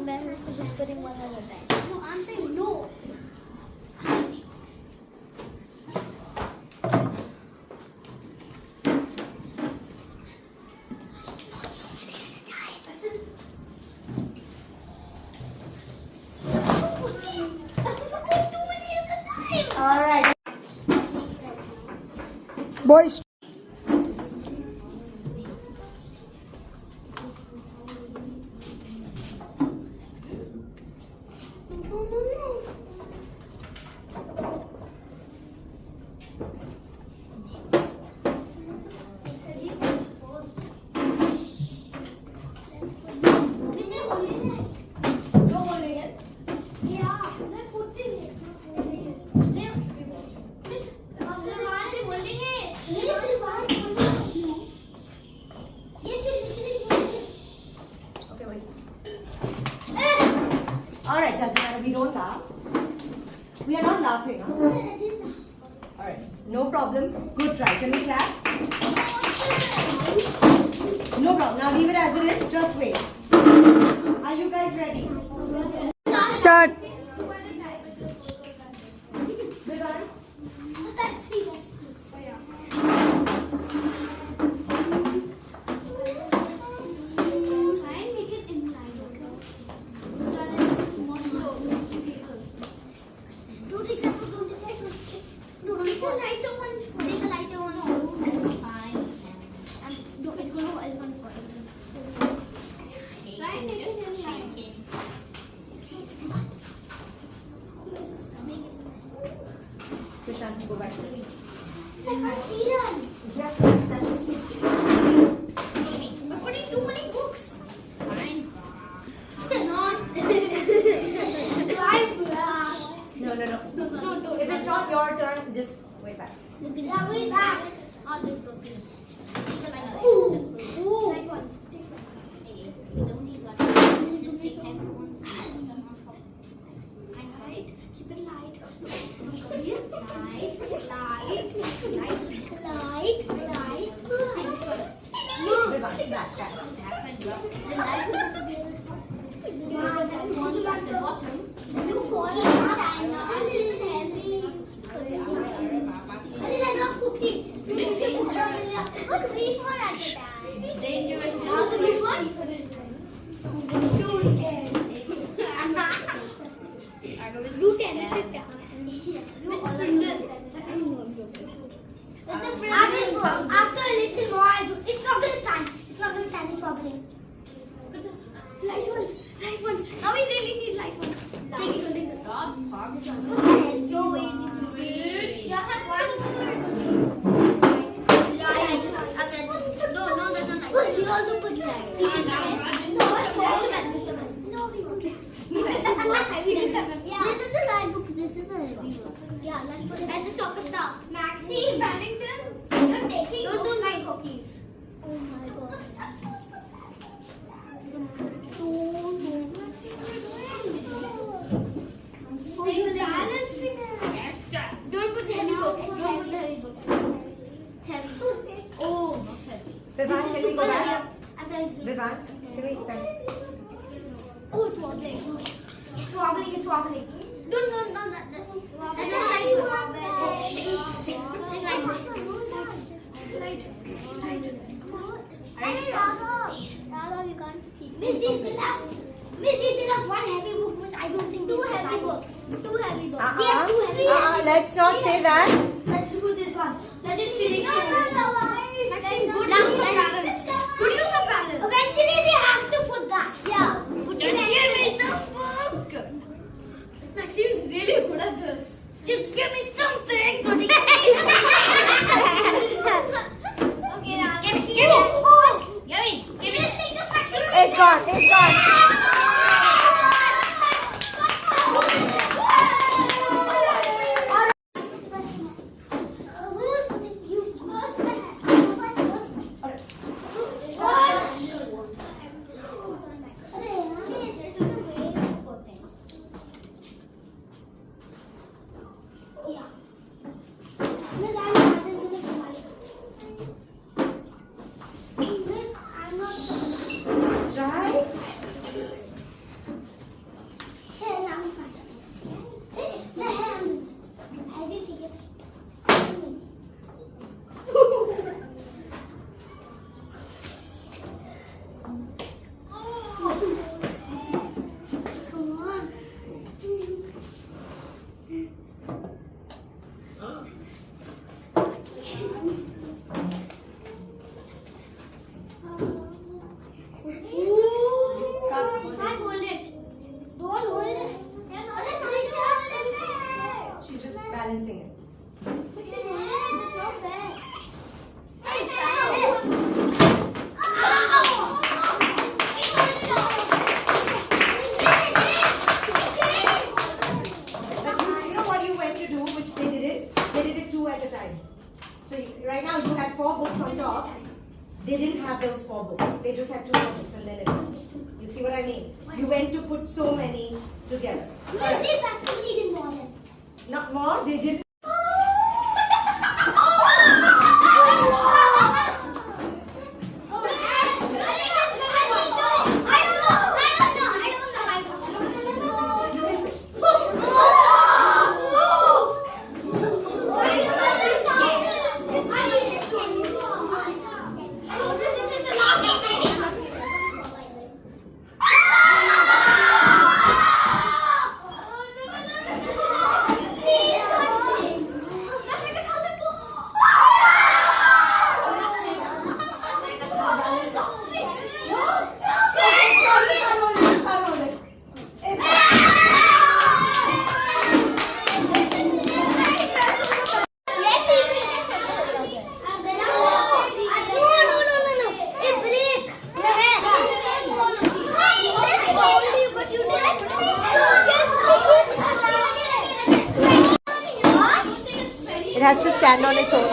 embarrassed for just putting one at a time. No, I'm saying no. All right. Boys. Alright, doesn't matter. We don't laugh. We are not laughing. Huh? Alright, no problem. Good try. Can we clap? No problem. Now leave it as it is. Just wait. Are you guys ready? Start. Go back. I can't see them. Yeah. We're putting too many books. Fine. Not. No. If it's not your turn, just wait back. Yeah, wait back. All this broken. Ooh. Light ones. We don't need that. Just take everyone. Light. Keep it light. Light. No. Back. The light one at the bottom. You fall time now. Keep it heavy. I got cookies. Look, 3 more at a time. It's dangerous. How's the big one? It's too scared. I was too scared. After a little more, it's not going to stand. It's wobbling. Light ones. Now we really need light ones. Take it. Stop. It's so easy to read. You have one. No, that's not light. We also put light. No, it's no, we won't. Yeah. This is a light book. This is a heavy book. Yeah, let's put it. As a soccer star. Maxine Paddington, you're taking those light cookies. Oh my god. Stay balancing it. Yes, sir. Don't put the heavy book. Heavy. Oh, not heavy. Vivan, can we go back? I'm going to. Vivan, can we stand? Oh, it's wobbling. It's wobbling. No, not that. That's not light Radha, you can't keep. Miss, this is enough. One heavy book, which I don't think. Two heavy books. We have 2 heavy books. Let's not say that. Let's do this one. Let's just finish this. Put you some balance. Eventually, we have to put that. Yeah. Give me some book. Maxime's really good at this. Just give me something. Okay, now. Give me. Give me. It's gone. they didn't have those 4 books. They just had 2 books and then it went. You see what I mean? You went to put so many together. Because they practically didn't want it. Not more, they did. It has to stand on its own.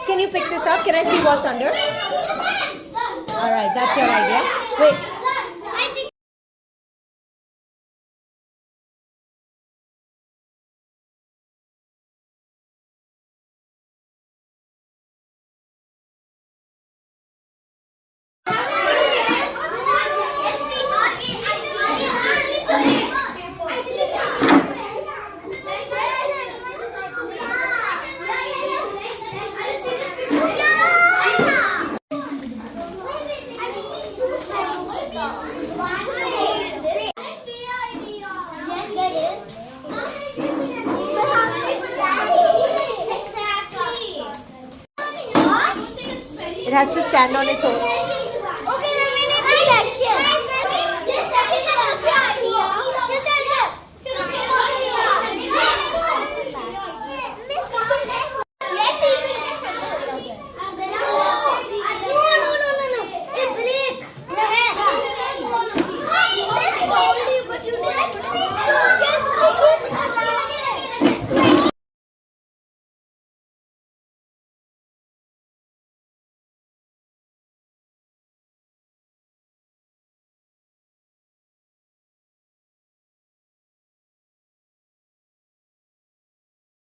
Can you pick this up? Can I see what's under? Alright, that's your idea. Wait. It has to stand on its own.